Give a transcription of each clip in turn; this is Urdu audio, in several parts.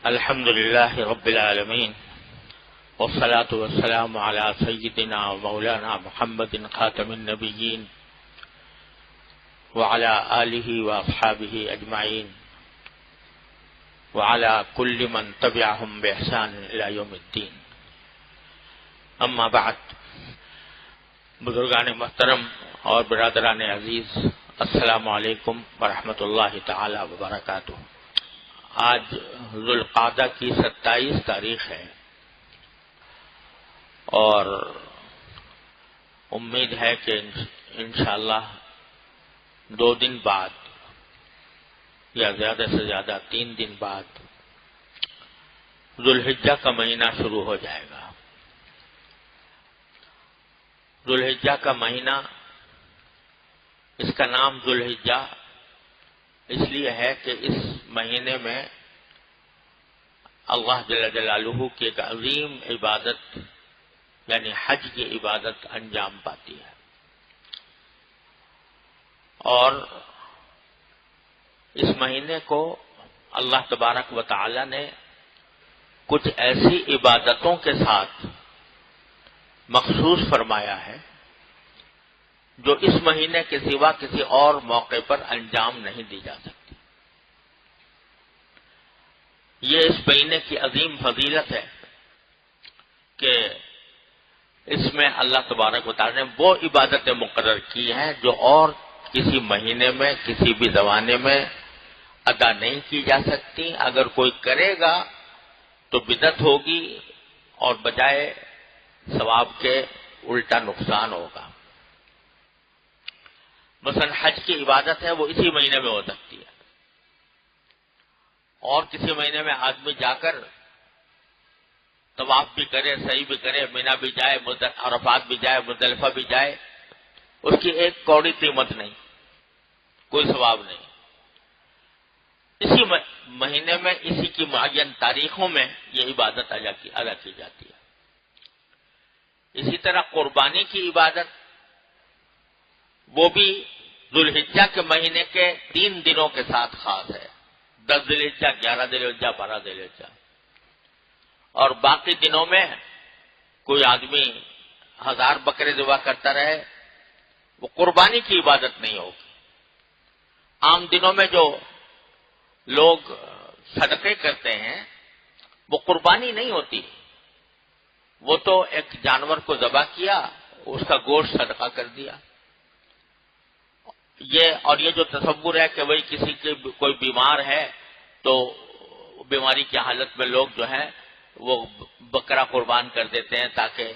الحمد لله رب العالمين والصلاة والسلام على سيدنا ومولانا محمد خاتم النبيين وعلى آله وأصحابه أجمعين وعلى كل من تبعهم بإحسان إلى يوم الدين. اما بعد، بزرگان محترم اور برادران عزیز، السلام علیکم ورحمۃ اللہ تعالی وبرکاتہ. آج ذوالقعدہ کی 27 تاریخ ہے اور امید ہے کہ انشاءاللہ 2 دن بعد یا زیادہ سے زیادہ 3 دن بعد ذوالحجہ کا مہینہ شروع ہو جائے گا. ذوالحجہ کا مہینہ، اس کا نام ذوالحجہ اس لیے ہے کہ اس مہینے میں اللہ جل جلالہ کی ایک عظیم عبادت یعنی حج کی عبادت انجام پاتی ہے، اور اس مہینے کو اللہ تبارک و تعالی نے کچھ ایسی عبادتوں کے ساتھ مخصوص فرمایا ہے جو اس مہینے کے سوا کسی اور موقع پر انجام نہیں دی جا سکتی. یہ اس مہینے کی عظیم فضیلت ہے کہ اس میں اللہ تبارک و تعالی نے وہ عبادتیں مقرر کی ہیں جو اور کسی مہینے میں کسی بھی زمانے میں ادا نہیں کی جا سکتی. اگر کوئی کرے گا تو بدعت ہوگی اور بجائے ثواب کے الٹا نقصان ہوگا. مثلا حج کی عبادت ہے وہ اسی مہینے میں ہو سکتی ہے، اور کسی مہینے میں آدمی جا کر طواف بھی کرے، سعی بھی کرے، مینا بھی جائے، عرفات بھی جائے، مزدلفہ بھی جائے، اس کی ایک کوڑی قیمت نہیں، کوئی ثواب نہیں. اسی مہینے میں اسی کی معین تاریخوں میں یہ عبادت ادا کی جاتی ہے. اسی طرح قربانی کی عبادت وہ بھی ذوالحجہ کے مہینے کے 3 دنوں کے ساتھ خاص ہے، 10 ذی الحجہ، 11 ذی الحجہ، 12 ذی الحجہ. اور باقی دنوں میں کوئی آدمی 1000 بکرے ذبح کرتا رہے، وہ قربانی کی عبادت نہیں ہوگی. عام دنوں میں جو لوگ صدقے کرتے ہیں وہ قربانی نہیں ہوتی، وہ تو ایک جانور کو ذبح کیا، اس کا گوشت صدقہ کر دیا. یہ جو تصور ہے کہ وہی کسی کے کوئی بیمار ہے تو بیماری کی حالت میں لوگ جو ہیں وہ بکرا قربان کر دیتے ہیں تاکہ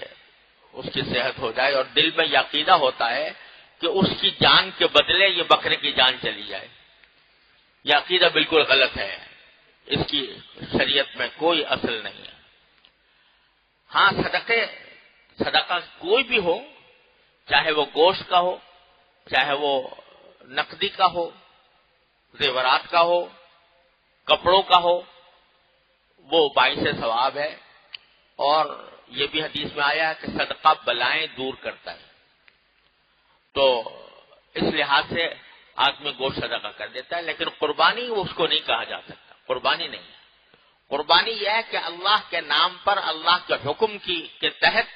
اس کی صحت ہو جائے، اور دل میں یہ عقیدہ ہوتا ہے کہ اس کی جان کے بدلے یہ بکرے کی جان چلی جائے. یہ عقیدہ بالکل غلط ہے، اس کی شریعت میں کوئی اصل نہیں ہے. ہاں، صدقہ کوئی بھی ہو، چاہے وہ گوشت کا ہو، چاہے وہ نقدی کا ہو، زیورات کا ہو، کپڑوں کا ہو، وہ باعث ثواب ہے. اور یہ بھی حدیث میں آیا ہے کہ صدقہ بلائیں دور کرتا ہے. تو اس لحاظ سے آدمی گوشت صدقہ کر دیتا ہے، لیکن قربانی اس کو نہیں کہا جا سکتا. قربانی نہیں ہے. قربانی یہ ہے کہ اللہ کے نام پر، اللہ کے حکم کے تحت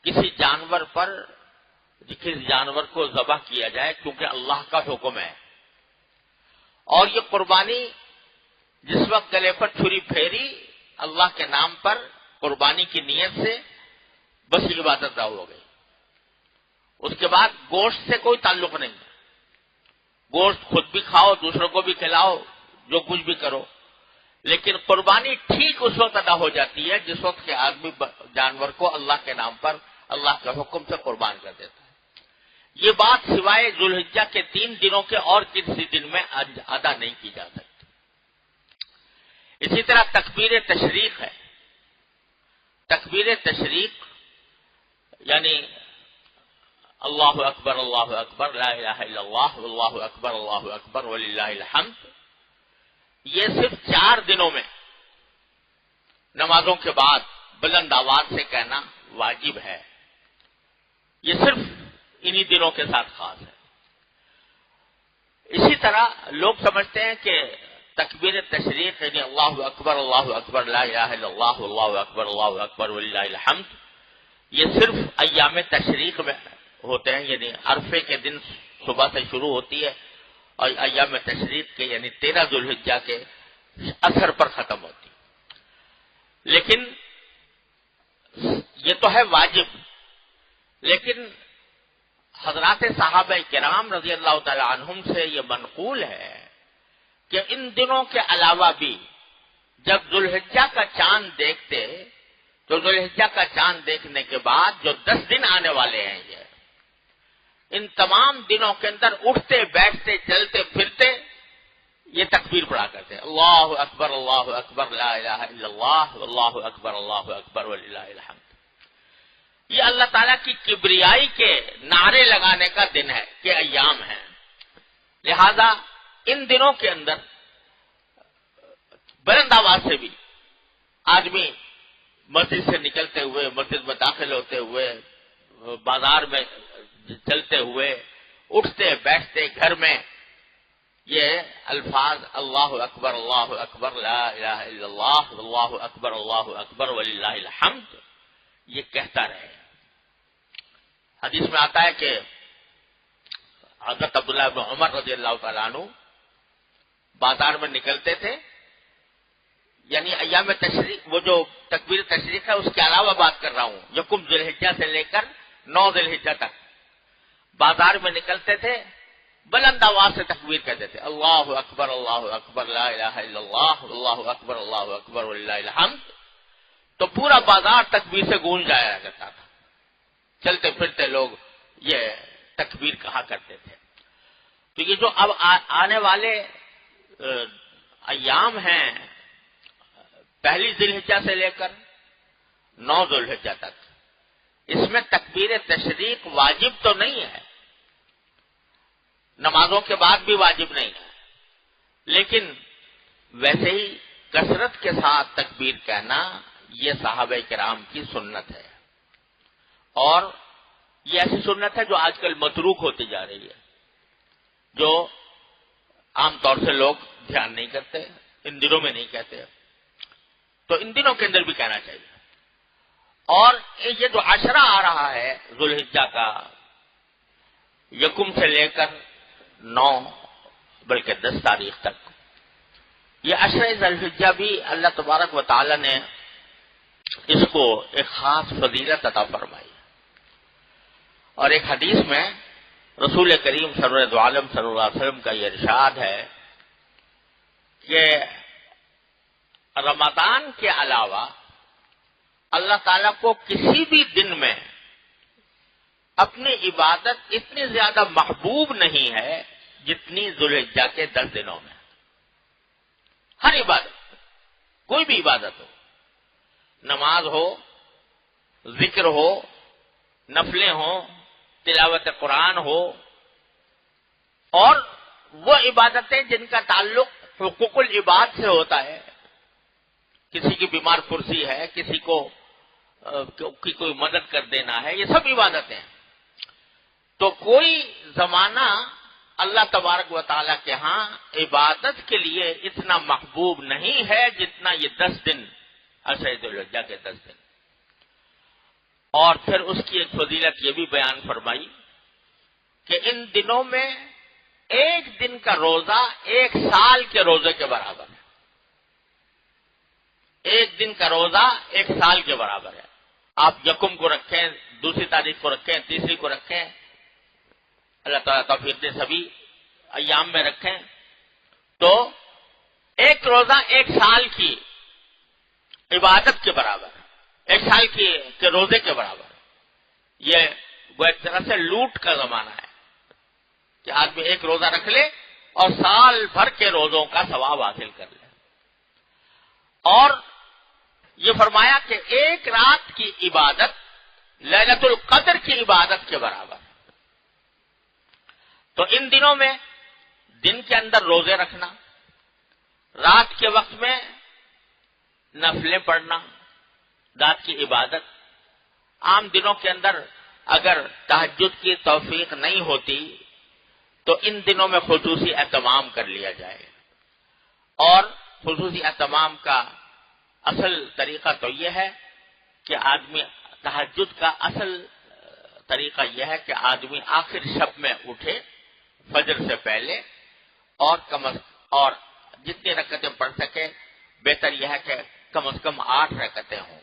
کسی جانور کو ذبح کیا جائے، کیونکہ اللہ کا حکم ہے. اور یہ قربانی جس وقت گلے پر چھری پھیری اللہ کے نام پر قربانی کی نیت سے، بس یہ عبادت ادا ہو گئی. اس کے بعد گوشت سے کوئی تعلق نہیں ہے. گوشت خود بھی کھاؤ، دوسروں کو بھی کھلاؤ، جو کچھ بھی کرو، لیکن قربانی ٹھیک اس وقت ادا ہو جاتی ہے جس وقت کے آدمی جانور کو اللہ کے نام پر اللہ کے حکم سے قربان کر دیتا ہے. یہ بات سوائے ذوالحجہ کے 3 دنوں کے اور کسی دن میں ادا نہیں کی جا سکتی. اسی طرح تکبیر تشریق ہے. تکبیر تشریق یعنی اللہ اکبر اللہ اکبر لا الہ الا اللہ واللہ اکبر وللہ الحمد. یہ صرف 4 دنوں میں نمازوں کے بعد بلند آواز سے کہنا واجب ہے. یہ صرف انہی دنوں کے ساتھ خاص ہے. اسی طرح لوگ سمجھتے ہیں کہ تکبیر تشریق یعنی اللہ اکبر لا الہ الا اللہ اللہ اکبر وللہ الحمد، یہ صرف ایام تشریق میں ہوتے ہیں، یعنی عرفے کے دن صبح سے شروع ہوتی ہے اور ایام تشریق کے یعنی 13 ذوالحجہ کے اثر پر ختم ہوتی ہے۔ لیکن یہ تو ہے واجب، لیکن حضرات صحابہ کرام رضی اللہ تعالی عنہم سے یہ منقول ہے کہ ان دنوں کے علاوہ بھی جب ذوالحجہ کا چاند دیکھتے تو ذوالحجہ کا چاند دیکھنے کے بعد جو 10 دن آنے والے ہیں، یہ ان تمام دنوں کے اندر اٹھتے بیٹھتے چلتے پھرتے یہ تکبیر پڑھا کرتے ہیں، اللہ اکبر لا الہ الا اللہ اللہ اکبر وللہ الحمد۔ یہ اللہ تعالیٰ کی کبریائی کے نعرے لگانے کا دن ہے کہ ایام ہیں، لہذا ان دنوں کے اندر بلند آواز سے بھی آدمی مسجد سے نکلتے ہوئے، مسجد میں داخل ہوتے ہوئے، بازار میں چلتے ہوئے، اٹھتے بیٹھتے گھر میں یہ الفاظ اللہ اکبر لا الہ الا اللہ اکبر وللہ الحمد یہ کہتا رہے۔ حدیث میں آتا ہے کہ حضرت عبداللہ بن عمر رضی اللہ تعالیٰ عنہ بازار میں نکلتے تھے، یعنی ایام تشریق، وہ جو تکبیر تشریق ہے اس کے علاوہ بات کر رہا ہوں، یکم ذوالحجہ سے لے کر 9 ذوالحجہ تک بازار میں نکلتے تھے، بلند آواز سے تکبیر کہتے تھے، اللہ اکبر لا الہ الا اللہ اکبر وللہ الحمد، تو پورا بازار تکبیر سے گونج جایا کرتا تھا، چلتے پھرتے لوگ یہ تکبیر کہا کرتے تھے۔ تو یہ جو اب آنے والے ایام ہیں، پہلی ذوالحجہ سے لے کر 9 ذوالحجہ تک، اس میں تکبیر تشریق واجب تو نہیں ہے، نمازوں کے بعد بھی واجب نہیں ہے، لیکن ویسے ہی کثرت کے ساتھ تکبیر کہنا یہ صحابہ کرام کی سنت ہے، اور یہ ایسی سنت ہے جو آج کل متروک ہوتی جا رہی ہے، جو عام طور سے لوگ دھیان نہیں کرتے، ان دنوں میں نہیں کہتے، تو ان دنوں کے اندر بھی کہنا چاہیے۔ اور یہ جو عشرہ آ رہا ہے ذوالحجہ کا، یکم سے لے کر 9 بلکہ 10 تاریخ تک، یہ عشرہ ذوالحجہ بھی اللہ تبارک و تعالی نے اس کو ایک خاص فضیلت عطا فرمائی، اور ایک حدیث میں رسول کریم سرور عالم صلی اللہ علیہ وسلم کا یہ ارشاد ہے کہ رمضان کے علاوہ اللہ تعالیٰ کو کسی بھی دن میں اپنی عبادت اتنی زیادہ محبوب نہیں ہے جتنی ذوالحجہ کے 10 دنوں میں۔ ہر عبادت، کوئی بھی عبادت ہو، نماز ہو، ذکر ہو، نفلیں ہوں، تلاوت قرآن ہو، اور وہ عبادتیں جن کا تعلق حقوق العباد سے ہوتا ہے، کسی کی بیمار پرسی ہے، کسی کو کی کوئی مدد کر دینا ہے، یہ سب عبادتیں ہیں، تو کوئی زمانہ اللہ تبارک و تعالیٰ کے ہاں عبادت کے لیے اتنا محبوب نہیں ہے جتنا یہ 10 دن عشرہ ذوالحجہ کے 10 دن۔ اور پھر اس کی ایک فضیلت یہ بھی بیان فرمائی کہ ان دنوں میں ایک دن کا روزہ 1 سال کے روزے کے برابر ہے، ایک دن کا روزہ 1 سال کے برابر ہے۔ آپ یکم کو رکھیں، دوسری تاریخ کو رکھیں، تیسری کو رکھیں، اللہ تعالیٰ توفیق دے سبھی ایام میں رکھیں، تو ایک روزہ 1 سال کی عبادت کے برابر، 1 سال کے روزے کے برابر۔ یہ وہ ایک طرح سے لوٹ کا زمانہ ہے کہ آدمی ایک روزہ رکھ لے اور سال بھر کے روزوں کا ثواب حاصل کر لے۔ اور یہ فرمایا کہ ایک رات کی عبادت لیلۃ القدر کی عبادت کے برابر۔ تو ان دنوں میں دن کے اندر روزے رکھنا، رات کے وقت میں نفلیں پڑھنا، رات کی عبادت، عام دنوں کے اندر اگر تہجد کی توفیق نہیں ہوتی تو ان دنوں میں خصوصی اہتمام کر لیا جائے، اور خصوصی اہتمام کا اصل طریقہ تو یہ ہے کہ آدمی تہجد کا اصل طریقہ یہ ہے کہ آدمی آخر شب میں اٹھے فجر سے پہلے اور جتنی رکعتیں پڑھ سکے، بہتر یہ ہے کہ کم از کم 8 رکعتیں ہوں.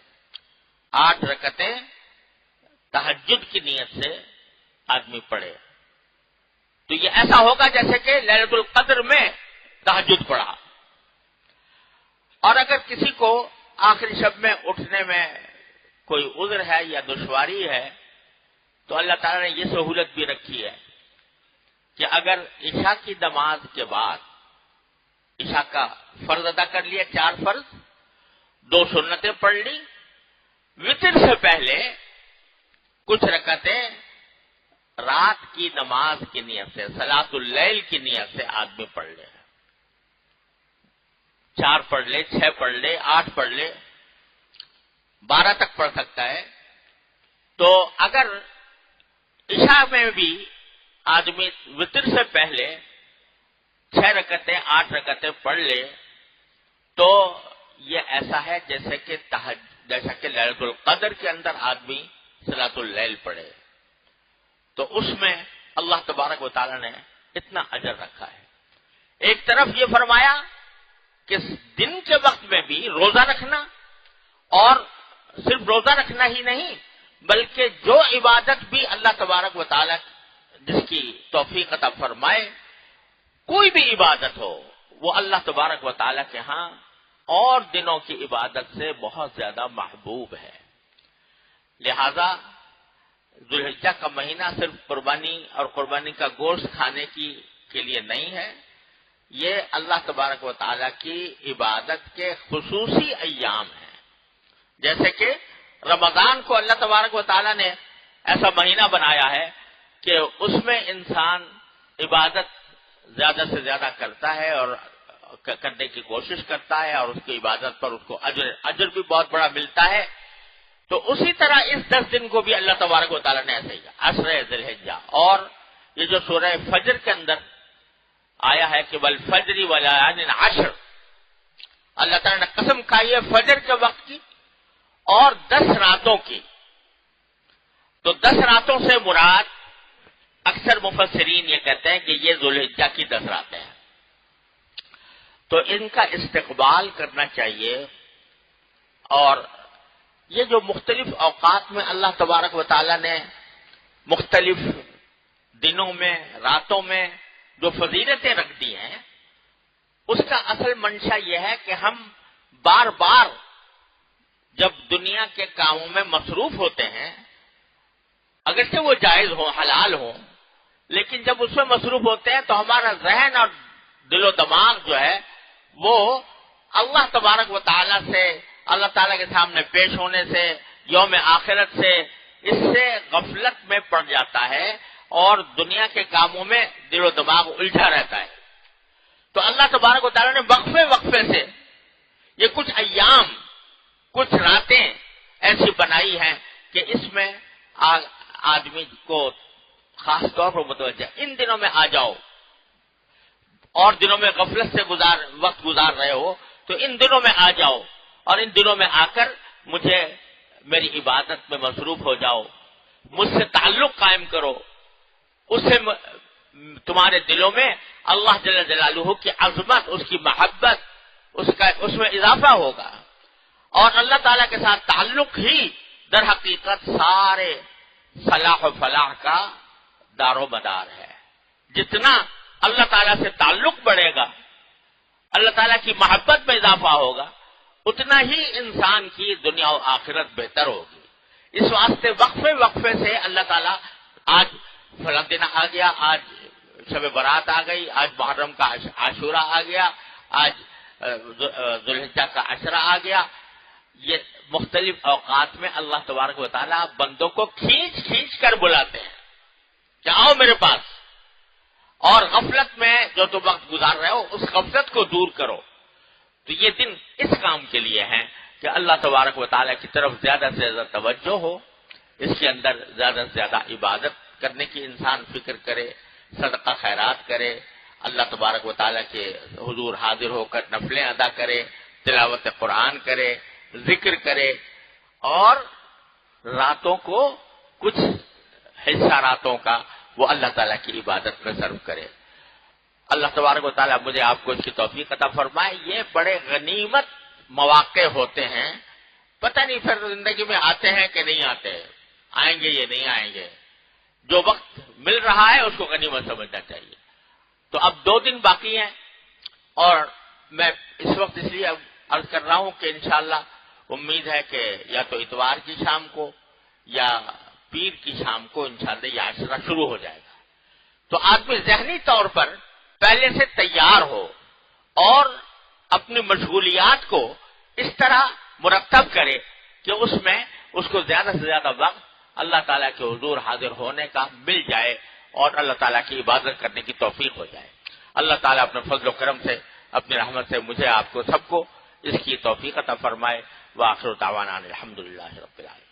8 رکعتیں تہجد کی نیت سے آدمی پڑھے تو یہ ایسا ہوگا جیسے کہ لیلۃ القدر میں تہجد پڑھا. اور اگر کسی کو آخری شب میں اٹھنے میں کوئی عذر ہے یا دشواری ہے تو اللہ تعالیٰ نے یہ سہولت بھی رکھی ہے کہ اگر عشاء کی نماز کے بعد عشاء کا فرض ادا کر لیا، 4 فرض، 2 سنتیں پڑھ لی، وتر سے پہلے کچھ رکعتیں رات کی نماز کی نیت سے، صلاۃ اللیل کی نیت سے آدمی پڑھ لے. 4 پڑھ لے، 6 پڑھ لے، 8 پڑھ لے، 12 تک پڑھ سکتا ہے. تو اگر عشاء میں بھی آدمی وتر سے پہلے 6 رکعتیں 8 رکعتیں پڑھ لے تو یہ ایسا ہے جیسے کہ لیلۃ القدر کے اندر آدمی صلاۃ اللیل پڑھے. تو اس میں اللہ تبارک و تعالی نے اتنا اجر رکھا ہے. ایک طرف یہ فرمایا کہ دن کے وقت میں بھی روزہ رکھنا، اور صرف روزہ رکھنا ہی نہیں بلکہ جو عبادت بھی اللہ تبارک و تعالی جس کی توفیق عطا فرمائے، کوئی بھی عبادت ہو، وہ اللہ تبارک و تعالی کے ہاں اور دنوں کی عبادت سے بہت زیادہ محبوب ہے. لہذا ذوالحجہ کا مہینہ صرف قربانی اور قربانی کا گوشت کھانے کے لیے نہیں ہے، یہ اللہ تبارک و تعالی کی عبادت کے خصوصی ایام ہیں. جیسے کہ رمضان کو اللہ تبارک و تعالی نے ایسا مہینہ بنایا ہے کہ اس میں انسان عبادت زیادہ سے زیادہ کرتا ہے اور کرنے کی کوشش کرتا ہے، اور اس کی عبادت پر اس کو اجر بھی بہت بڑا ملتا ہے. تو اسی طرح اس 10 دن کو بھی اللہ تبارک و تعالی نے ایسے ہی عشر ذی الحجہ، اور یہ جو سورہ فجر کے اندر آیا ہے کہ والفجر وليال عشر، اللہ تعالی نے قسم کھائی ہے فجر کے وقت کی اور 10 راتوں کی. تو 10 راتوں سے مراد اکثر مفسرین یہ کہتے ہیں کہ یہ ذوالحجہ کی 10 راتیں ہیں. تو ان کا استقبال کرنا چاہیے، اور یہ جو مختلف اوقات میں اللہ تبارک و تعالی نے مختلف دنوں میں راتوں میں جو فضیلتیں رکھ دی ہیں، اس کا اصل منشا یہ ہے کہ ہم بار بار جب دنیا کے کاموں میں مصروف ہوتے ہیں، اگرچہ وہ جائز ہوں حلال ہوں، لیکن جب اس میں مصروف ہوتے ہیں تو ہمارا ذہن اور دل و دماغ جو ہے وہ اللہ تبارک و تعالی سے، اللہ تعالیٰ کے سامنے پیش ہونے سے، یوم آخرت سے، اس سے غفلت میں پڑ جاتا ہے اور دنیا کے کاموں میں دل و دماغ الجھا رہتا ہے. تو اللہ تبارک و تعالیٰ نے وقفے وقفے سے یہ کچھ ایام، کچھ راتیں ایسی بنائی ہیں کہ اس میں آدمی کو خاص طور پر متوجہ، ان دنوں میں آ جاؤ، اور دنوں میں غفلت سے وقت گزار رہے ہو تو ان دنوں میں آ جاؤ، اور ان دنوں میں آ کر مجھے میری عبادت میں مصروف ہو جاؤ، مجھ سے تعلق قائم کرو. اس سے تمہارے دلوں میں اللہ جل جلالہ کی عظمت، اس کی محبت، اس میں اضافہ ہوگا، اور اللہ تعالیٰ کے ساتھ تعلق ہی در حقیقت سارے صلاح و فلاح کا دار و مدار ہے. جتنا اللہ تعالیٰ سے تعلق بڑھے گا، اللہ تعالیٰ کی محبت میں اضافہ ہوگا، اتنا ہی انسان کی دنیا و آخرت بہتر ہوگی. اس واسطے وقفے وقفے سے اللہ تعالیٰ، آج فلاں دن آ گیا، آج شب برات آ گئی، آج محرم کا عاشورہ آ گیا، آج ذوالحجہ کا عشرہ آ گیا، یہ مختلف اوقات میں اللہ تبارک و تعالیٰ بندوں کو کھینچ کھینچ کر بلاتے ہیں کہ آؤ میرے پاس، اور غفلت میں جو تم وقت گزار رہے ہو اس غفلت کو دور کرو. تو یہ دن اس کام کے لیے ہیں کہ اللہ تبارک و تعالیٰ کی طرف زیادہ سے زیادہ توجہ ہو، اس کے اندر زیادہ سے زیادہ عبادت کرنے کی انسان فکر کرے، صدقہ خیرات کرے، اللہ تبارک و تعالیٰ کے حضور حاضر ہو کر نفلیں ادا کرے، تلاوت قرآن کرے، ذکر کرے، اور راتوں کو کچھ حصہ راتوں کا وہ اللہ تعالیٰ کی عبادت میں صرف کرے۔ اللہ تبارک و تعالیٰ مجھے آپ کو اس کی توفیق عطا فرمائے۔ یہ بڑے غنیمت مواقع ہوتے ہیں، پتہ نہیں پھر زندگی میں آتے ہیں کہ نہیں آتے، آئیں گے یا نہیں آئیں گے۔ جو وقت مل رہا ہے اس کو غنیمت سمجھنا چاہیے۔ تو اب 2 دن باقی ہیں، اور میں اس وقت اس لیے عرض کر رہا ہوں کہ انشاءاللہ امید ہے کہ یا تو اتوار کی شام کو یا پیر کی شام کو انشاءاللہ یہ عاشورہ شروع ہو جائے گا۔ تو آدمی ذہنی طور پر پہلے سے تیار ہو اور اپنی مشغولیات کو اس طرح مرتب کرے کہ اس میں اس کو زیادہ سے زیادہ وقت اللہ تعالیٰ کے حضور حاضر ہونے کا مل جائے اور اللہ تعالیٰ کی عبادت کرنے کی توفیق ہو جائے۔ اللہ تعالیٰ اپنے فضل و کرم سے، اپنی رحمت سے مجھے آپ کو سب کو اس کی توفیق عطا فرمائے۔ وآخر دعوانا الحمدللہ رب العالمین۔